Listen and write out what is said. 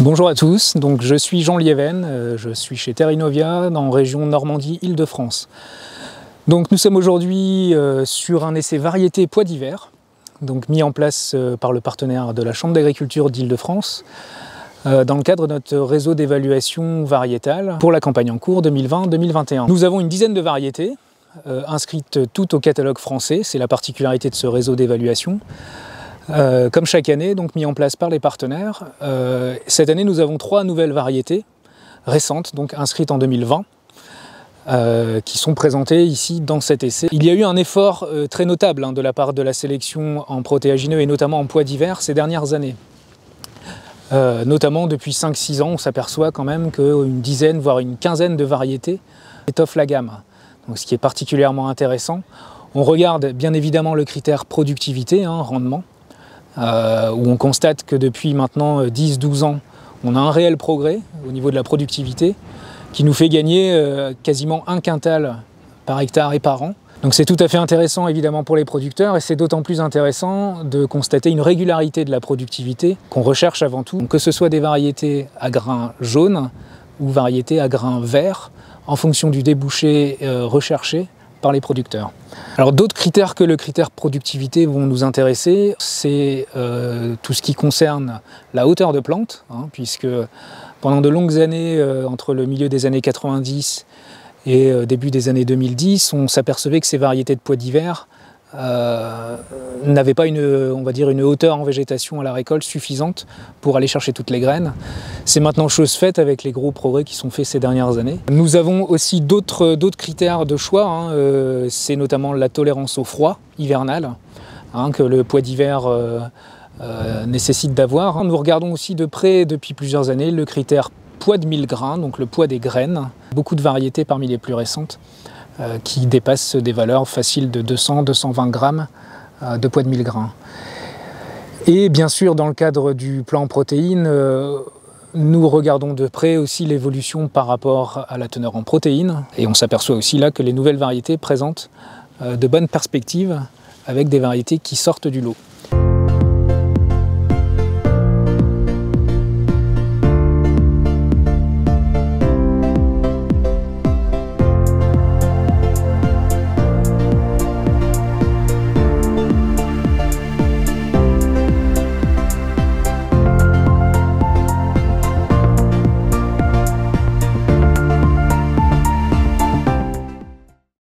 Bonjour à tous, donc je suis Jean Lieven, je suis chez Terrinovia dans région Normandie-Île-de-France. Donc nous sommes aujourd'hui sur un essai variété pois d'hiver, donc mis en place par le partenaire de la Chambre d'agriculture d'Île-de-France dans le cadre de notre réseau d'évaluation variétale pour la campagne en cours 2020-2021. Nous avons une dizaine de variétés inscrites toutes au catalogue français, c'est la particularité de ce réseau d'évaluation. Comme chaque année, donc mis en place par les partenaires. Cette année, nous avons 3 nouvelles variétés récentes, donc inscrites en 2020, qui sont présentées ici dans cet essai. Il y a eu un effort très notable de la part de la sélection en protéagineux et notamment en pois d'hiver ces dernières années. Notamment depuis 5-6 ans, on s'aperçoit quand même qu'une dizaine, voire une quinzaine de variétés étoffent la gamme. Donc, ce qui est particulièrement intéressant. On regarde bien évidemment le critère productivité, rendement. Où on constate que depuis maintenant 10-12 ans, on a un réel progrès au niveau de la productivité qui nous fait gagner quasiment 1 quintal par hectare et par an. Donc c'est tout à fait intéressant évidemment pour les producteurs et c'est d'autant plus intéressant de constater une régularité de la productivité qu'on recherche avant tout, que ce soit des variétés à grains jaunes ou variétés à grains verts en fonction du débouché recherché par les producteurs. Alors d'autres critères que le critère productivité vont nous intéresser, c'est tout ce qui concerne la hauteur de plante, puisque pendant de longues années, entre le milieu des années 90 et début des années 2010, on s'apercevait que ces variétés de pois d'hiver n'avaient pas une hauteur en végétation à la récolte suffisante pour aller chercher toutes les graines. C'est maintenant chose faite avec les gros progrès qui sont faits ces dernières années. Nous avons aussi d'autres critères de choix, c'est notamment la tolérance au froid hivernal, que le pois d'hiver nécessite d'avoir. Nous regardons aussi de près depuis plusieurs années le critère poids de 1000 grains, donc le poids des graines. Beaucoup de variétés parmi les plus récentes qui dépassent des valeurs faciles de 200-220 grammes de poids de 1000 grains. Et bien sûr, dans le cadre du plan protéines, nous regardons de près aussi l'évolution par rapport à la teneur en protéines. Et on s'aperçoit aussi là que les nouvelles variétés présentent de bonnes perspectives avec des variétés qui sortent du lot.